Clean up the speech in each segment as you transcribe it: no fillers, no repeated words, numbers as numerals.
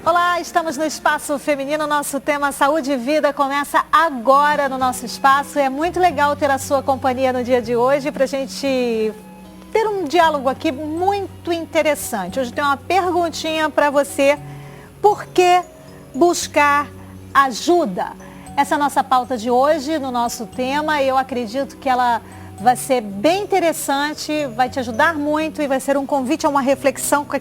Olá, estamos no Espaço Feminino. Nosso tema Saúde e Vida começa agora no nosso espaço. É muito legal ter a sua companhia no dia de hoje para a gente ter um diálogo aqui muito interessante. Hoje tem uma perguntinha para você. Por que buscar ajuda? Essa é a nossa pauta de hoje no nosso tema. Eu acredito que ela vai ser bem interessante, vai te ajudar muito e vai ser um convite a uma reflexão com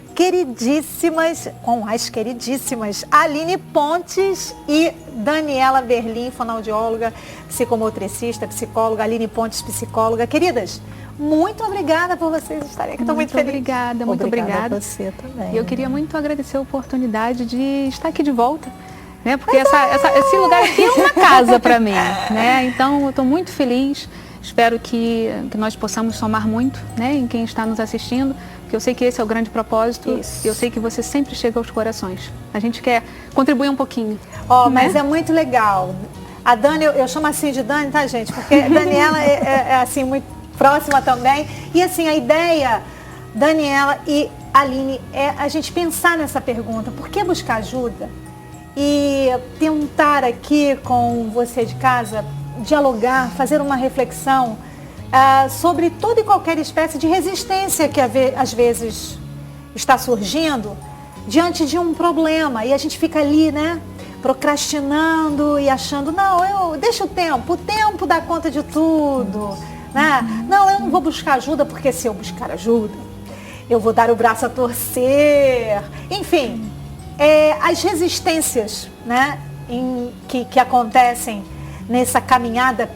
as queridíssimas Aline Pontes e Daniela Berlim, fonoaudióloga, psicomotricista, psicóloga, Aline Pontes, psicóloga. Queridas, muito obrigada por vocês estarem aqui. Estou muito feliz. Muito obrigada. A você também. Eu queria muito agradecer a oportunidade de estar aqui de volta, né? Porque esse lugar aqui é uma casa para mim, né? Então eu estou muito feliz. Espero que nós possamos somar muito, né, em quem está nos assistindo, porque eu sei que esse é o grande propósito. Isso. E eu sei que você sempre chega aos corações. A gente quer contribuir um pouquinho. Mas é muito legal. A Dani, eu chamo assim de Dani, tá, gente? Porque a Daniela é assim, muito próxima também. E assim, a ideia, Daniela e Aline, é a gente pensar nessa pergunta. Por que buscar ajuda? E tentar aqui com você de casa dialogar, fazer uma reflexão sobre toda e qualquer espécie de resistência que às vezes está surgindo diante de um problema. E a gente fica ali, né, procrastinando e achando, não, deixa o tempo dá conta de tudo, né? Não, eu não vou buscar ajuda, porque se eu buscar ajuda, eu vou dar o braço a torcer. Enfim, as resistências, né, que acontecem nessa caminhada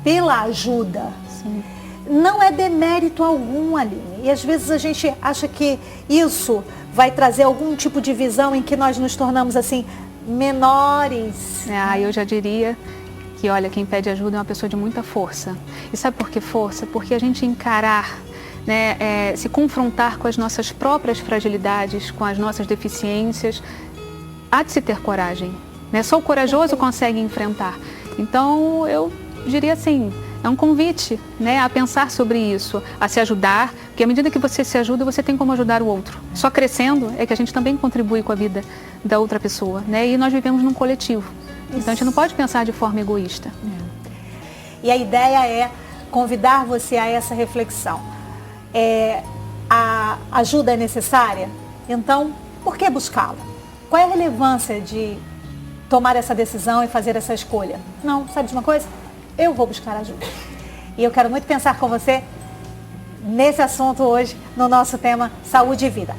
pela ajuda. Sim. Não é demérito algum, Aline. E às vezes a gente acha que isso vai trazer algum tipo de visão em que nós nos tornamos assim, menores. Eu já diria que, olha, quem pede ajuda é uma pessoa de muita força. E sabe por que força? Porque a gente encarar, né, se confrontar com as nossas próprias fragilidades, com as nossas deficiências, há de se ter coragem, né? Só o corajoso consegue enfrentar. Então, eu diria assim, é um convite, né, a pensar sobre isso, a se ajudar, porque à medida que você se ajuda, você tem como ajudar o outro. Só crescendo é que a gente também contribui com a vida da outra pessoa, né? E nós vivemos num coletivo. Isso. Então, a gente não pode pensar de forma egoísta. E a ideia é convidar você a essa reflexão. A ajuda é necessária? Então, por que buscá-la? Qual é a relevância de tomar essa decisão e fazer essa escolha? Não, sabe de uma coisa? Eu vou buscar ajuda. E eu quero muito pensar com você nesse assunto hoje, no nosso tema Saúde e Vida.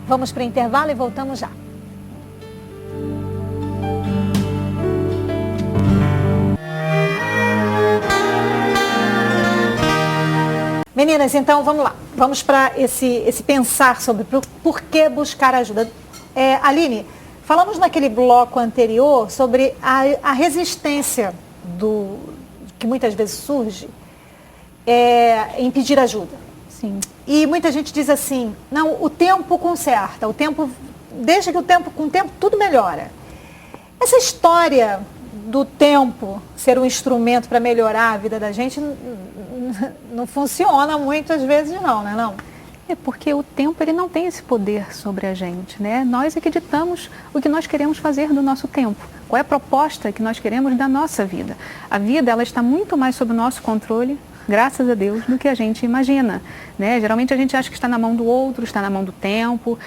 Vamos para o intervalo e voltamos já. Meninas, então vamos lá. Vamos para esse pensar sobre por que buscar ajuda. Aline, falamos naquele bloco anterior sobre a resistência que muitas vezes surge em pedir ajuda. Sim. E muita gente diz assim, não, o tempo conserta, deixa que com o tempo tudo melhora. Essa história do tempo ser um instrumento para melhorar a vida da gente não funciona muitas vezes não, né? Não? É porque o tempo ele não tem esse poder sobre a gente, né? Nós é que ditamos o que nós queremos fazer do nosso tempo. Qual é a proposta que nós queremos da nossa vida? A vida ela está muito mais sob o nosso controle, graças a Deus, do que a gente imagina, né? Geralmente a gente acha que está na mão do outro, está na mão do tempo,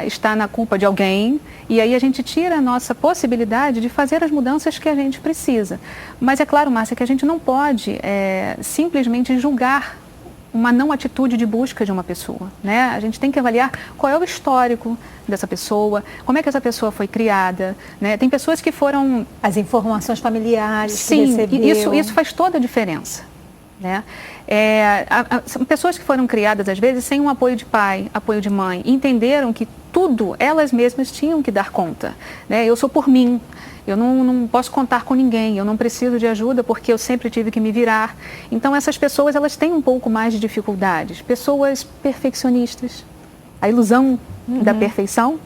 está na culpa de alguém, e aí a gente tira a nossa possibilidade de fazer as mudanças que a gente precisa. Mas é claro, Márcia, que a gente não pode simplesmente julgar uma não atitude de busca de uma pessoa, né? A gente tem que avaliar qual é o histórico dessa pessoa, como é que essa pessoa foi criada, né? Tem pessoas que foram... As informações familiares. Sim, que recebeu. Isso faz toda a diferença, né? São pessoas que foram criadas, às vezes, sem um apoio de pai, apoio de mãe, e entenderam que tudo elas mesmas tinham que dar conta, né? Eu sou por mim. Eu não posso contar com ninguém, eu não preciso de ajuda porque eu sempre tive que me virar. Então essas pessoas elas têm um pouco mais de dificuldades. Pessoas perfeccionistas, a ilusão da perfeição,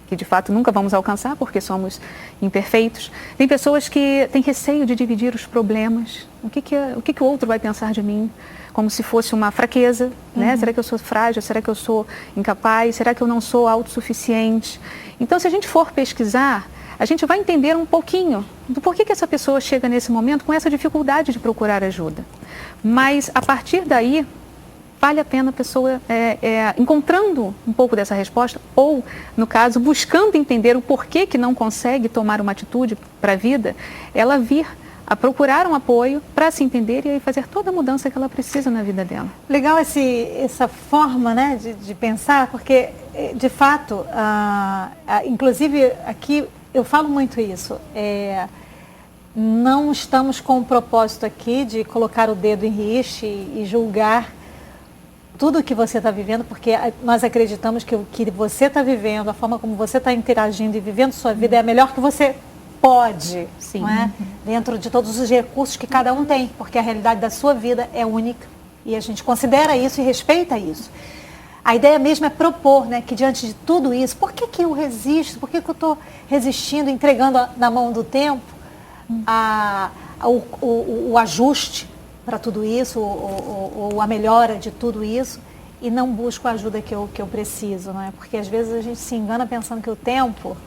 que de fato nunca vamos alcançar porque somos imperfeitos. Tem pessoas que têm receio de dividir os problemas. O que o outro vai pensar de mim? Como se fosse uma fraqueza, né? Será que eu sou frágil? Será que eu sou incapaz? Será que eu não sou autossuficiente? Então, se a gente for pesquisar, a gente vai entender um pouquinho do porquê que essa pessoa chega nesse momento com essa dificuldade de procurar ajuda. Mas, a partir daí, vale a pena a pessoa, encontrando um pouco dessa resposta, ou, no caso, buscando entender o porquê que não consegue tomar uma atitude para a vida, ela vir a procurar um apoio para se entender e aí fazer toda a mudança que ela precisa na vida dela. Legal essa forma, né, de pensar, porque, de fato, inclusive aqui eu falo muito isso, não estamos com o propósito aqui de colocar o dedo em rixe e julgar tudo o que você está vivendo, porque nós acreditamos que o que você está vivendo, a forma como você está interagindo e vivendo sua vida é a melhor que você pode, sim, não é? Dentro de todos os recursos que cada um tem, porque a realidade da sua vida é única e a gente considera isso e respeita isso. A ideia mesmo é propor, né, que diante de tudo isso, por que eu resisto? Por que eu estou resistindo, entregando na mão do tempo o ajuste para tudo isso, ou a melhora de tudo isso, e não busco a ajuda que eu preciso, não é? Porque às vezes a gente se engana pensando que o tempo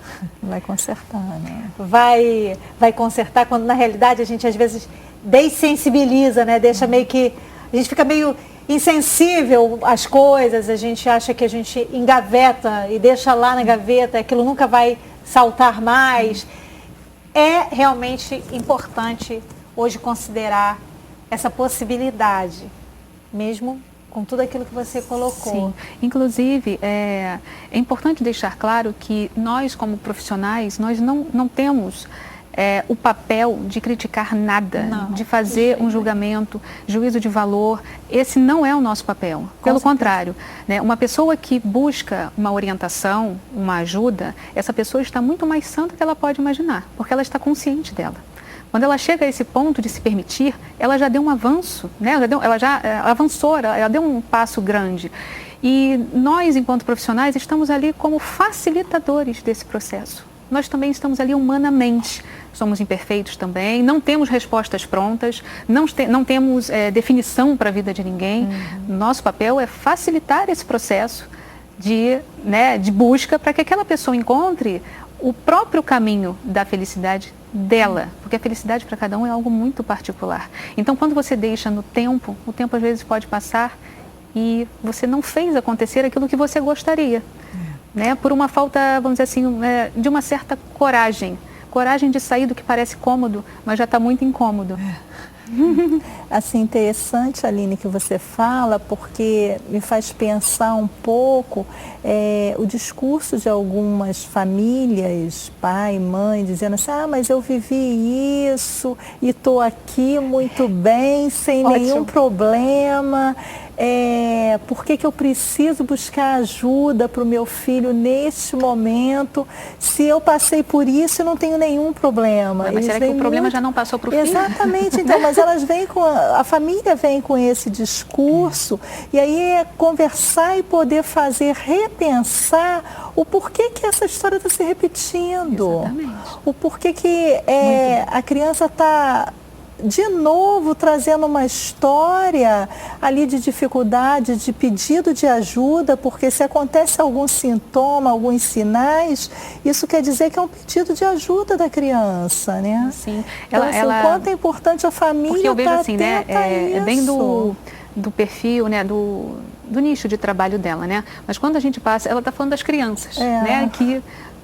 vai consertar, né? Vai consertar, quando na realidade a gente às vezes dessensibiliza, né? Deixa meio que, a gente fica meio insensível às coisas, a gente acha que a gente engaveta e deixa lá na gaveta, aquilo nunca vai saltar mais. É realmente importante hoje considerar essa possibilidade, mesmo com tudo aquilo que você colocou. Sim. Inclusive, é importante deixar claro que nós, como profissionais, nós não temos o papel de criticar nada, de fazer um julgamento, juízo de valor. Esse não é o nosso papel. Pelo contrário, né, uma pessoa que busca uma orientação, uma ajuda, essa pessoa está muito mais sã do que ela pode imaginar, porque ela está consciente dela. Quando ela chega a esse ponto de se permitir, ela já deu um avanço, né? Ela já avançou, ela deu um passo grande. E nós, enquanto profissionais, estamos ali como facilitadores desse processo. Nós também estamos ali humanamente. Somos imperfeitos também, não temos respostas prontas, não temos definição para a vida de ninguém. Nosso papel é facilitar esse processo de busca para que aquela pessoa encontre o próprio caminho da felicidade dela, porque a felicidade para cada um é algo muito particular. Então, quando você deixa no tempo, o tempo às vezes pode passar e você não fez acontecer aquilo que você gostaria, né? Por uma falta, vamos dizer assim, de uma certa coragem de sair do que parece cômodo, mas já está muito incômodo. Assim, interessante, Aline, que você fala, porque me faz pensar um pouco o discurso de algumas famílias, pai, mãe, dizendo assim, mas eu vivi isso e estou aqui muito bem, sem nenhum problema. Por que eu preciso buscar ajuda para o meu filho neste momento, se eu passei por isso e não tenho nenhum problema? Mas será que o problema já não passou para o filho? Exatamente, então, mas elas vêm a família vem com esse discurso, e aí é conversar e poder repensar o porquê que essa história está se repetindo. Exatamente. O porquê que a criança está de novo trazendo uma história ali de dificuldade, de pedido de ajuda, porque se acontece algum sintoma, alguns sinais, isso quer dizer que é um pedido de ajuda da criança, né? Sim. Então, o quanto é importante a família porque eu vejo assim, né, é bem do perfil, né, do nicho de trabalho dela, né? Mas quando a gente passa, ela está falando das crianças, né, que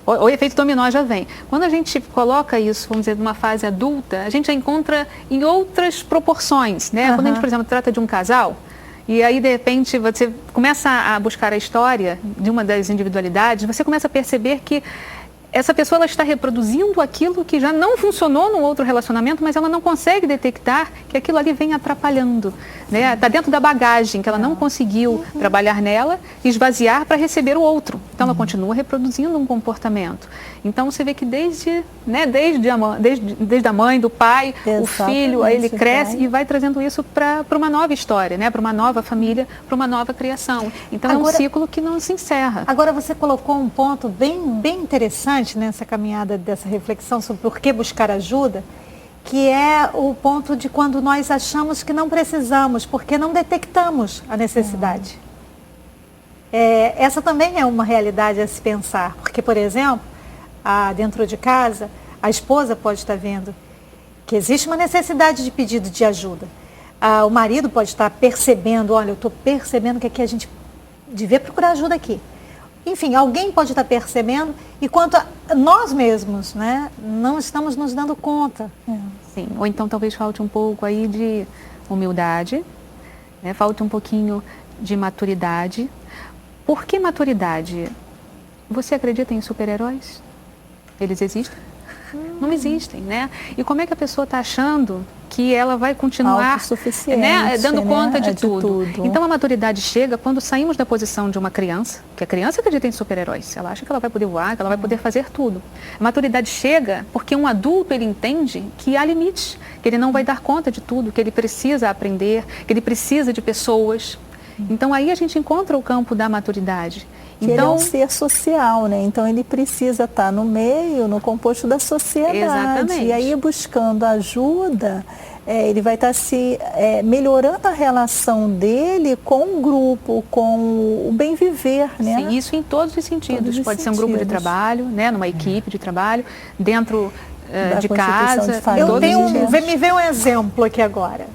o efeito dominó já vem. Quando a gente coloca isso, vamos dizer, numa fase adulta, a gente já encontra em outras proporções, né? Quando a gente, por exemplo, trata de um casal, e aí, de repente, você começa a buscar a história de uma das individualidades, você começa a perceber que essa pessoa ela está reproduzindo aquilo que já não funcionou num outro relacionamento, mas ela não consegue detectar que aquilo ali vem atrapalhando, né? Está dentro da bagagem que ela não conseguiu trabalhar nela, esvaziar para receber o outro. Então ela continua reproduzindo um comportamento. Então você vê que desde a mãe, do pai, Exatamente, o filho, aí ele cresce vai. e vai trazendo isso para uma nova história, né? Para uma nova família, para uma nova criação. Então é um Agora, ciclo que não se encerra. Agora você colocou um ponto bem interessante nessa caminhada dessa reflexão sobre por que buscar ajuda, que é o ponto de quando nós achamos que não precisamos, porque não detectamos a necessidade. Essa também é uma realidade a se pensar, porque, por exemplo, dentro de casa, a esposa pode estar vendo que existe uma necessidade de pedido de ajuda. O marido pode estar percebendo, olha, eu estou percebendo que aqui a gente devia procurar ajuda aqui. Enfim, alguém pode estar percebendo, enquanto nós mesmos, né, não estamos nos dando conta. Sim, ou então talvez falte um pouco aí de humildade, né, falte um pouquinho de maturidade. Por que maturidade? Você acredita em super-heróis? Eles existem? Não existem, né? E como é que a pessoa está achando que ela vai continuar autossuficiente, né, dando conta de tudo. Então a maturidade chega quando saímos da posição de uma criança, que a criança acredita em super-heróis, ela acha que ela vai poder voar, que ela vai poder fazer tudo. A maturidade chega porque um adulto ele entende que há limites, que ele não vai dar conta de tudo, que ele precisa aprender, que ele precisa de pessoas. Então aí a gente encontra o campo da maturidade. Que ele é um ser social, né? Então ele precisa estar no meio, no composto da sociedade. Exatamente. E aí buscando ajuda, ele vai estar melhorando a relação dele com o grupo, com o bem viver, né? Sim, isso em todos os sentidos. Pode ser um grupo de trabalho, né? Numa equipe de trabalho, dentro de casa. Me veio um exemplo aqui agora.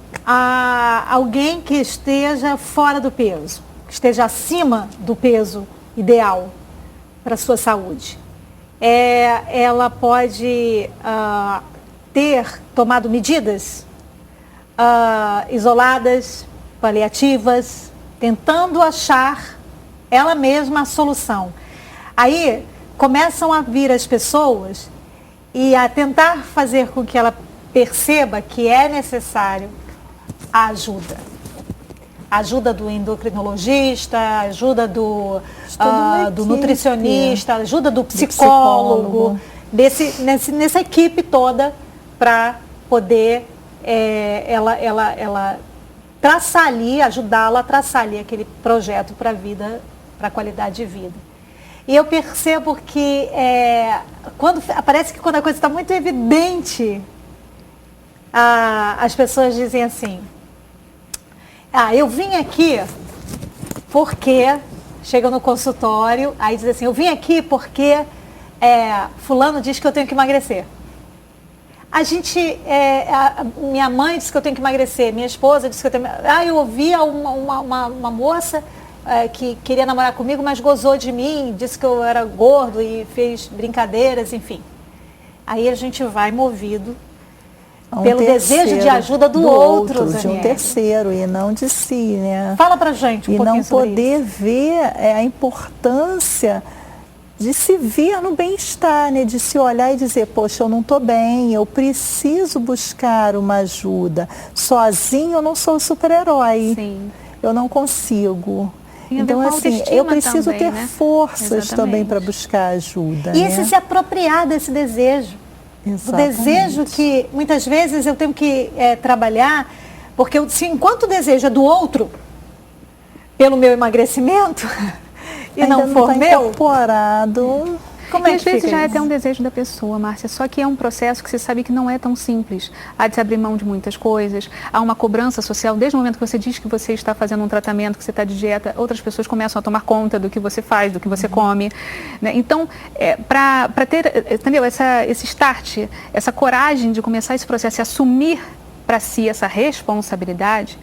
Alguém que esteja fora do peso, que esteja acima do peso ideal para a sua saúde. Ela pode ter tomado medidas isoladas, paliativas, tentando achar ela mesma a solução. Aí começam a vir as pessoas e a tentar fazer com que ela perceba que é necessário a ajuda. A ajuda do endocrinologista, a ajuda do nutricionista, a ajuda do psicólogo, nessa equipe toda, para poder ela traçar ali, ajudá-la a traçar ali aquele projeto para a vida, para a qualidade de vida. E eu percebo que parece que quando a coisa está muito evidente, as pessoas dizem assim, eu vim aqui porque, chega no consultório, aí diz assim, eu vim aqui porque fulano diz que eu tenho que emagrecer. Minha mãe disse que eu tenho que emagrecer, minha esposa disse que eu tenho que... eu ouvi uma moça que queria namorar comigo, mas gozou de mim, disse que eu era gordo e fez brincadeiras, enfim. Aí a gente vai movido pelo desejo de ajuda do outro, de um terceiro, e não de si, né? Fala pra gente um pouquinho sobre isso. E não poder ver a importância de se ver no bem-estar, né? De se olhar e dizer, poxa, eu não estou bem, eu preciso buscar uma ajuda. Sozinho eu não sou super-herói. Sim. Eu não consigo. Então, assim, eu preciso também, ter forças também para buscar ajuda. E esse se apropriar desse desejo. Exatamente. O desejo que muitas vezes eu tenho que trabalhar, porque enquanto o desejo é do outro, pelo meu emagrecimento, e ainda não for meu, incorporado. Como é que às vezes já é até um desejo da pessoa, Márcia, só que é um processo que você sabe que não é tão simples. Há de se abrir mão de muitas coisas, há uma cobrança social. Desde o momento que você diz que você está fazendo um tratamento, que você está de dieta, outras pessoas começam a tomar conta do que você faz, do que você come. Né? Então, para ter, entendeu? Esse start, essa coragem de começar esse processo e assumir para si essa responsabilidade,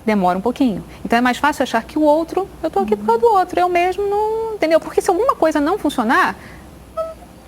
demora um pouquinho. Então é mais fácil achar que o outro, eu estou aqui por causa do outro, eu mesmo não, entendeu? Porque se alguma coisa não funcionar,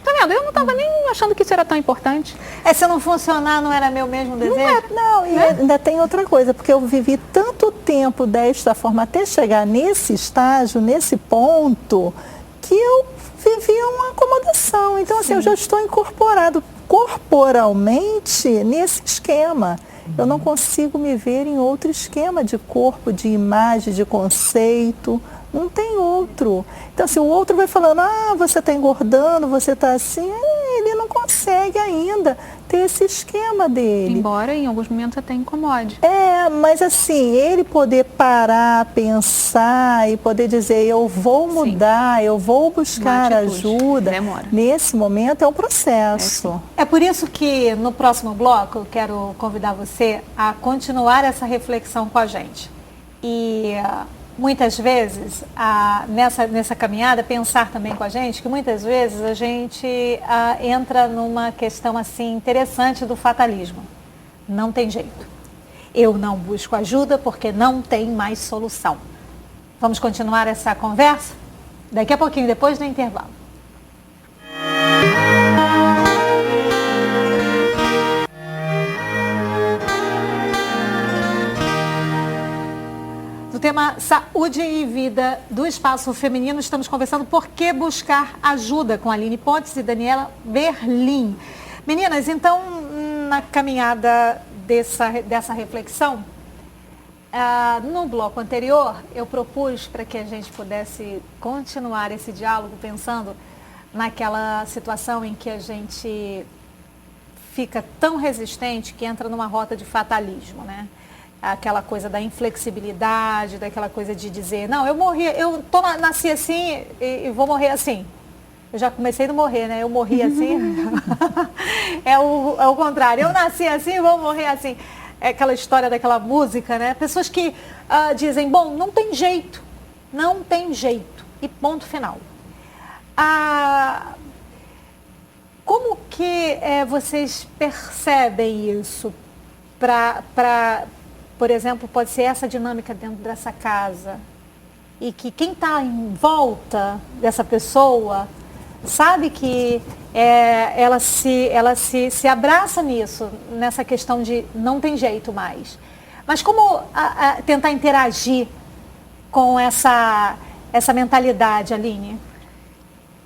tá vendo? Eu não estava nem achando que isso era tão importante. Se não funcionar, não era meu mesmo desejo? Não, e ainda tem outra coisa, porque eu vivi tanto tempo desta forma, até chegar nesse estágio, nesse ponto, que eu vivia uma acomodação. Então, assim, eu já estou incorporado corporalmente nesse esquema. Eu não consigo me ver em outro esquema de corpo, de imagem, de conceito. Não tem outro. Então, se o outro vai falando, você está engordando, você está assim, ele não consegue ainda ter esse esquema dele. Embora em alguns momentos até incomode. Mas assim, ele poder parar, pensar e poder dizer, eu vou mudar, eu vou buscar ajuda, demora. Nesse momento é um processo. É por isso que no próximo bloco eu quero convidar você a continuar essa reflexão com a gente. E muitas vezes, nessa caminhada, pensar também com a gente, que muitas vezes a gente entra numa questão assim interessante do fatalismo. Não tem jeito. Eu não busco ajuda porque não tem mais solução. Vamos continuar essa conversa? Daqui a pouquinho, depois do intervalo. No tema Saúde e Vida do Espaço Feminino, estamos conversando por que buscar ajuda com a Aline Pontes e Daniela Berlim. Meninas, então, na caminhada dessa reflexão, no bloco anterior, eu propus para que a gente pudesse continuar esse diálogo pensando naquela situação em que a gente fica tão resistente que entra numa rota de fatalismo, né? Aquela coisa da inflexibilidade, daquela coisa de dizer, não, nasci assim e vou morrer assim. Eu já comecei a morrer, né? Eu morri assim. É o contrário. Eu nasci assim e vou morrer assim. É aquela história daquela música, né? Pessoas que dizem, bom, não tem jeito. Não tem jeito. E ponto final. Como que vocês percebem isso? Por exemplo, pode ser essa dinâmica dentro dessa casa. E que quem está em volta dessa pessoa sabe que ela se abraça nisso, nessa questão de não tem jeito mais. Mas como tentar interagir com essa mentalidade, Aline?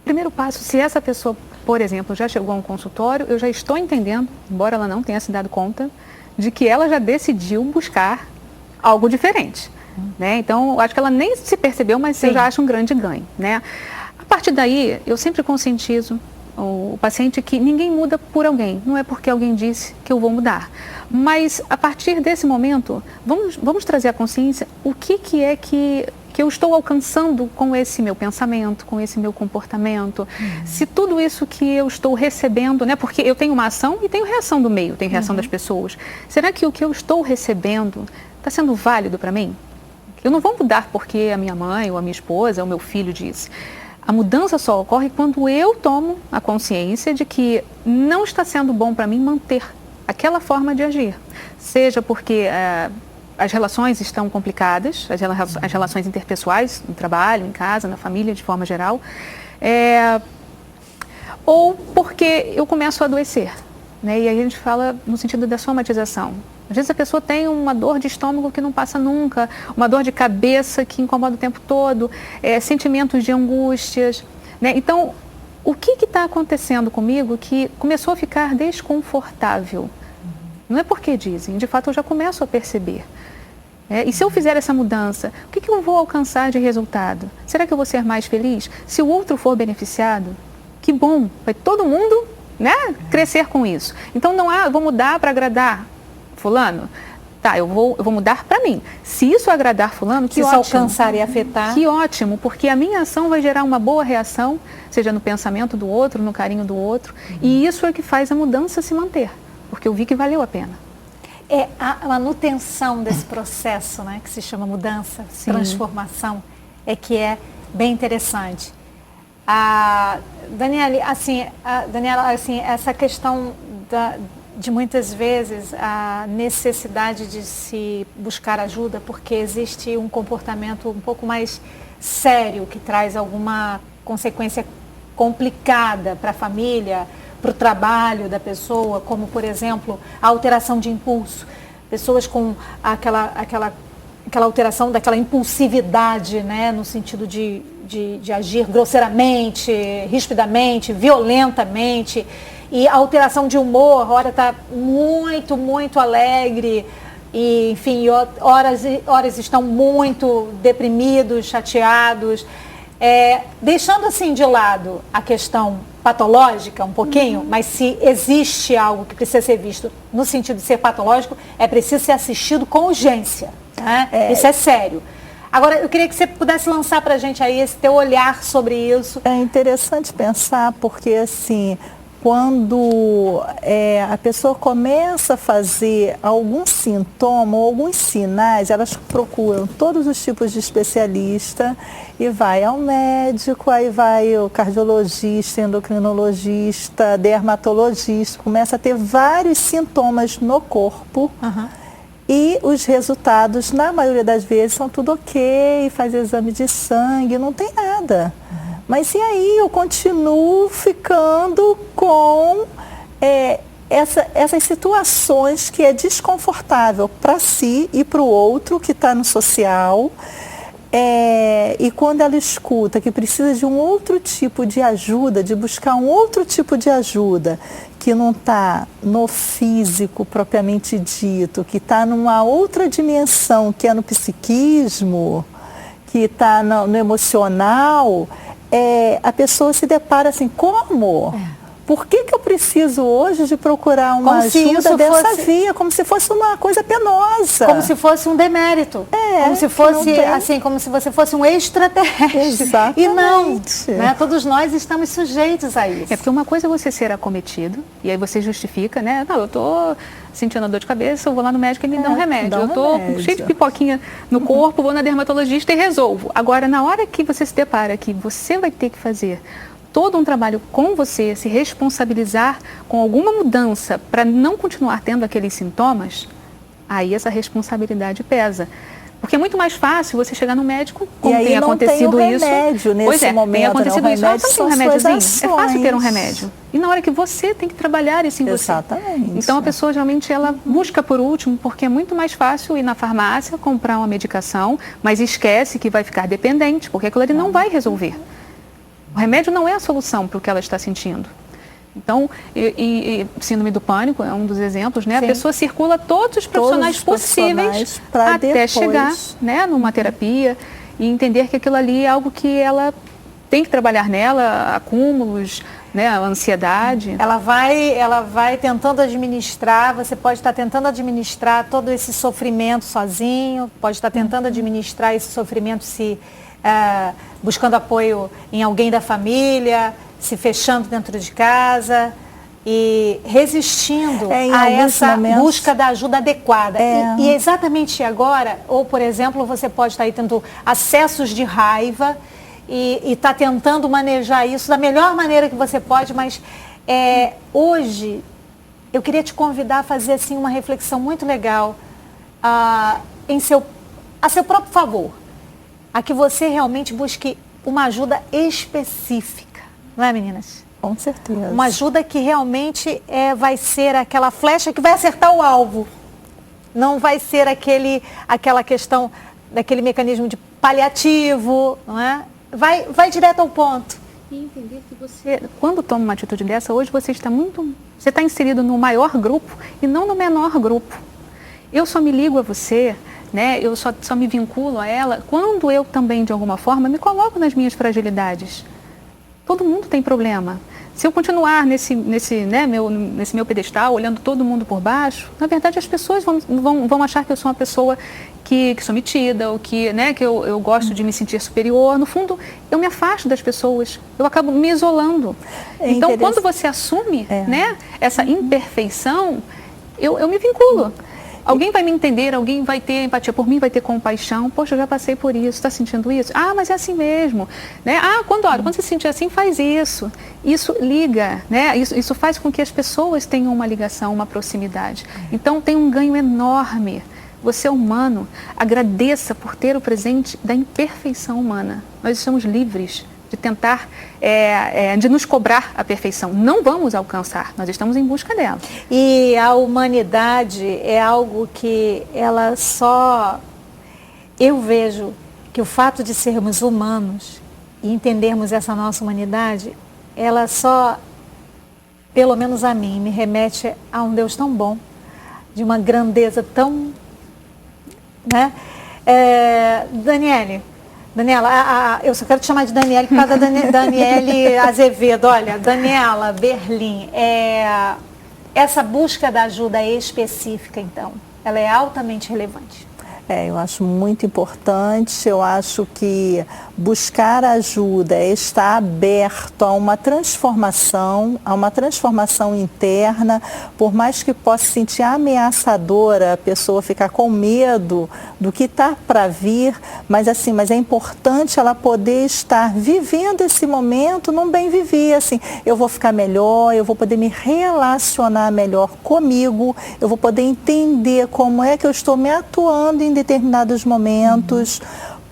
Primeiro passo, se essa pessoa, por exemplo, já chegou a um consultório, eu já estou entendendo, embora ela não tenha se dado conta, de que ela já decidiu buscar algo diferente. Né? Então, acho que ela nem se percebeu, mas eu já acho um grande ganho. Né? A partir daí, eu sempre conscientizo o paciente que ninguém muda por alguém. Não é porque alguém disse que eu vou mudar. Mas, a partir desse momento, vamos trazer à consciência o que é que eu estou alcançando com esse meu pensamento, com esse meu comportamento. Se tudo isso que eu estou recebendo, né? Porque eu tenho uma ação e tenho reação do meio, tenho reação das pessoas. Será que o que eu estou recebendo está sendo válido para mim? Eu não vou mudar porque a minha mãe, ou a minha esposa, ou o meu filho disse. A mudança só ocorre quando eu tomo a consciência de que não está sendo bom para mim manter aquela forma de agir. Seja porque as relações estão complicadas, as relações interpessoais, no trabalho, em casa, na família, de forma geral, ou porque eu começo a adoecer. Né? E aí a gente fala no sentido da somatização. Às vezes a pessoa tem uma dor de estômago que não passa nunca, uma dor de cabeça que incomoda o tempo todo, sentimentos de angústias. Né? Então, o que está acontecendo comigo que começou a ficar desconfortável? Não é porque dizem, de fato eu já começo a perceber. E se eu fizer essa mudança, o que eu vou alcançar de resultado? Será que eu vou ser mais feliz? Se o outro for beneficiado, que bom, vai todo mundo, né, crescer com isso. Então não eu vou mudar para agradar fulano. Tá, eu vou mudar para mim. Se isso agradar fulano, que ótimo. Se isso alcançar e afetar. Que ótimo, porque a minha ação vai gerar uma boa reação, seja no pensamento do outro, no carinho do outro. E isso é que faz a mudança se manter, porque eu vi que valeu a pena. É a manutenção desse processo, né, que se chama mudança, transformação, que é bem interessante. Daniela, assim, essa questão de muitas vezes a necessidade de se buscar ajuda porque existe um comportamento um pouco mais sério que traz alguma consequência complicada para a família, para o trabalho da pessoa, como por exemplo a alteração de impulso, pessoas com aquela alteração daquela impulsividade, né, no sentido de agir grosseiramente, rispidamente, violentamente. e a alteração de humor, hora está muito, muito alegre, e, enfim, horas estão muito deprimidos, chateados, deixando assim de lado a questão patológica um pouquinho, mas se existe algo que precisa ser visto no sentido de ser patológico, é preciso ser assistido com urgência, né? Isso é sério. Agora, eu queria que você pudesse lançar para a gente aí esse teu olhar sobre isso. É interessante pensar porque, assim, quando a pessoa começa a fazer algum sintoma ou alguns sinais, elas procuram todos os tipos de especialista e vai ao médico, aí vai o cardiologista, endocrinologista, dermatologista, começa a ter vários sintomas no corpo. E os resultados, na maioria das vezes, são tudo ok, faz exame de sangue, não tem nada. Mas e aí eu continuo ficando com essas situações que é desconfortável para si e para o outro que está no social. E quando ela escuta que precisa de um outro tipo de ajuda, de buscar um outro tipo de ajuda, que não está no físico propriamente dito, que está numa outra dimensão, que é no psiquismo, que está no emocional, a pessoa se depara assim, como? Por que eu preciso hoje de procurar uma ajuda dessa via? Como se fosse uma coisa penosa. Como se fosse um demérito. Como se fosse, assim, como se você fosse um extraterrestre. Exatamente. E não, né? Todos nós estamos sujeitos a isso. Porque uma coisa é você ser acometido, e aí você justifica, né? Não, eu estou sentindo dor de cabeça, eu vou lá no médico e me dá um remédio. Eu estou cheio de pipoquinha no corpo, vou na dermatologista e resolvo. Agora, na hora que você se depara que você vai ter que fazer todo um trabalho com você, se responsabilizar com alguma mudança para não continuar tendo aqueles sintomas, aí essa responsabilidade pesa. Porque é muito mais fácil você chegar no médico, como tem acontecido isso. Nesse momento, tem acontecido isso. Ah, tem um remédiozinho? É fácil ter um remédio. E na hora que você tem que trabalhar isso em você. Exatamente. Então a pessoa geralmente ela busca por último, porque é muito mais fácil ir na farmácia, comprar uma medicação, mas esquece que vai ficar dependente, porque aquilo ali não vai resolver. O remédio não é a solução para o que ela está sentindo. Então, síndrome do pânico é um dos exemplos, né? Sim. A pessoa circula todos os profissionais possíveis até chegar, né, numa terapia e entender que aquilo ali é algo que ela tem que trabalhar nela, acúmulos, né, a ansiedade. Ela vai tentando administrar, você pode estar tentando administrar todo esse sofrimento sozinho, pode estar tentando administrar esse sofrimento buscando apoio em alguém da família, se fechando dentro de casa e resistindo a essa busca da ajuda adequada. E exatamente agora, ou por exemplo, você pode estar aí tendo acessos de raiva e está tentando manejar isso da melhor maneira que você pode, mas hoje eu queria te convidar a fazer assim, uma reflexão muito legal a seu próprio favor, a que você realmente busque uma ajuda específica, não é, meninas? Com certeza. Uma ajuda que realmente vai ser aquela flecha que vai acertar o alvo. Não vai ser aquela questão daquele mecanismo de paliativo, não é? Vai direto ao ponto. E entender que você, quando toma uma atitude dessa, hoje você está inserido no maior grupo e não no menor grupo. Eu só me ligo a você, né? Eu só me vinculo a ela quando eu também, de alguma forma, me coloco nas minhas fragilidades. Todo mundo tem problema. Se eu continuar nesse meu pedestal, olhando todo mundo por baixo, na verdade as pessoas vão achar que eu sou uma pessoa que sou metida, ou que eu gosto de me sentir superior. No fundo, eu me afasto das pessoas, eu acabo me isolando. Então, quando você assume essa imperfeição, eu me vinculo. Alguém vai me entender, alguém vai ter empatia por mim, vai ter compaixão. Poxa, eu já passei por isso, está sentindo isso? Ah, mas é assim mesmo. Né? Ah, quando você se sentir assim, faz isso. Isso liga, né? Isso faz com que as pessoas tenham uma ligação, uma proximidade. Então tem um ganho enorme. Você é humano, agradeça por ter o presente da imperfeição humana. Nós estamos livres de tentar, de nos cobrar a perfeição. Não vamos alcançar, nós estamos em busca dela. E a humanidade é algo que ela só... Eu vejo que o fato de sermos humanos e entendermos essa nossa humanidade, ela só pelo menos a mim, me remete a um Deus tão bom, de uma grandeza tão, né? Daniela, eu só quero te chamar de Daniele por causa da Daniele Azevedo. Olha, Daniela Berlim, essa busca da ajuda específica, então, ela é altamente relevante. Eu acho muito importante, eu acho que buscar ajuda é estar aberto a uma transformação interna, por mais que possa sentir ameaçadora a pessoa ficar com medo do que está para vir, mas é importante ela poder estar vivendo esse momento num bem viver, assim, eu vou ficar melhor, eu vou poder me relacionar melhor comigo, eu vou poder entender como é que eu estou me atuando em determinados momentos,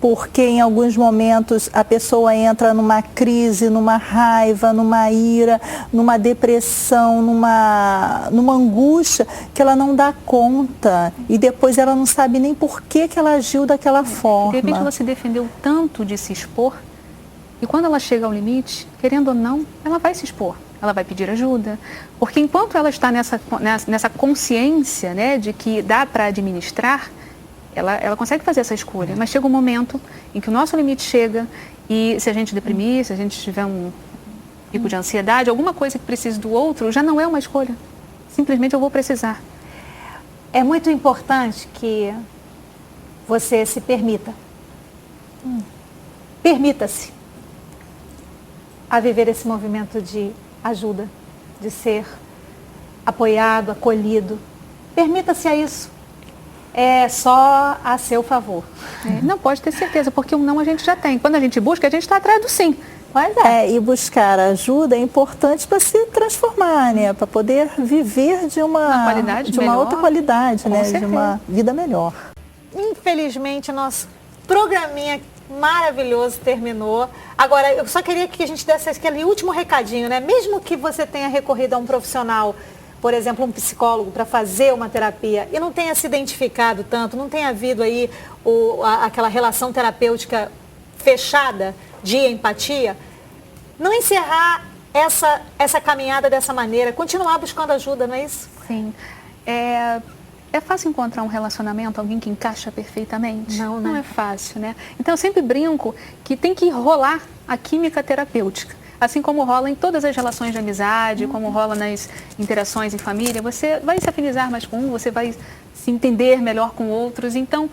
porque em alguns momentos a pessoa entra numa crise, numa raiva, numa ira, numa depressão, numa angústia que ela não dá conta e depois ela não sabe nem por que ela agiu daquela forma. De repente ela se defendeu tanto de se expor e quando ela chega ao limite, querendo ou não, ela vai se expor. Ela vai pedir ajuda, porque enquanto ela está nessa consciência, né, de que dá para administrar, ela consegue fazer essa escolha, mas chega um momento em que o nosso limite chega e se a gente deprimir, se a gente tiver um pico de ansiedade, alguma coisa que precise do outro, já não é uma escolha. Simplesmente eu vou precisar. É muito importante que você se permita. Permita-se a viver esse movimento de ajuda, de ser apoiado, acolhido. Permita-se a isso. É só a seu favor. Não pode ter certeza, porque o não a gente já tem. Quando a gente busca, a gente está atrás do sim. Pois e buscar ajuda é importante para se transformar, né? Para poder viver de uma outra qualidade, né? De uma vida melhor. Infelizmente, nosso programinha maravilhoso terminou. Agora, eu só queria que a gente desse aquele último recadinho, né? Mesmo que você tenha recorrido a um profissional, por exemplo, um psicólogo para fazer uma terapia e não tenha se identificado tanto, não tenha havido aí aquela relação terapêutica fechada de empatia, não encerrar essa caminhada dessa maneira, continuar buscando ajuda, não é isso? Sim. É fácil encontrar um relacionamento, alguém que encaixa perfeitamente? Não, né? Não é fácil, né? Então eu sempre brinco que tem que rolar a química terapêutica. Assim como rola em todas as relações de amizade, como rola nas interações em família, você vai se afinizar mais com um, você vai se entender melhor com outros. Então,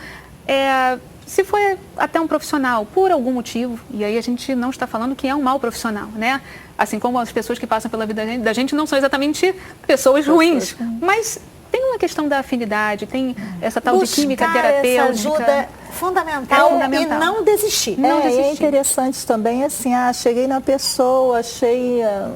se for até um profissional, por algum motivo, e aí a gente não está falando que é um mau profissional, né? Assim como as pessoas que passam pela vida da gente não são exatamente pessoas ruins, mas tem uma questão da afinidade, tem essa tal de química terapêutica. Essa ajuda fundamental, e não desistir. É interessante também, assim, cheguei na pessoa,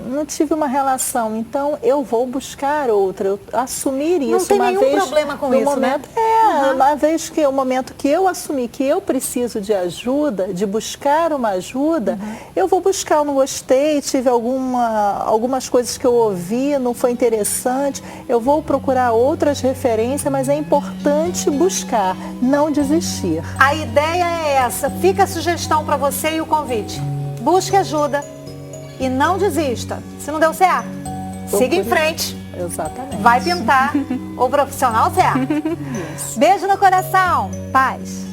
não tive uma relação, então eu vou buscar outra, eu assumir isso. Não tem nenhum problema com isso, momento, né? Uma vez que o momento que eu assumi que eu preciso de ajuda, de buscar uma ajuda, eu vou buscar, eu não gostei, tive algumas coisas que eu ouvi, não foi interessante, eu vou procurar outras referências, mas é importante buscar, não desistir. A ideia é essa, fica a sugestão para você e o convite. Busque ajuda e não desista. Se não deu certo, siga em frente. Exatamente. Vai pintar o profissional certo. Beijo no coração. Paz.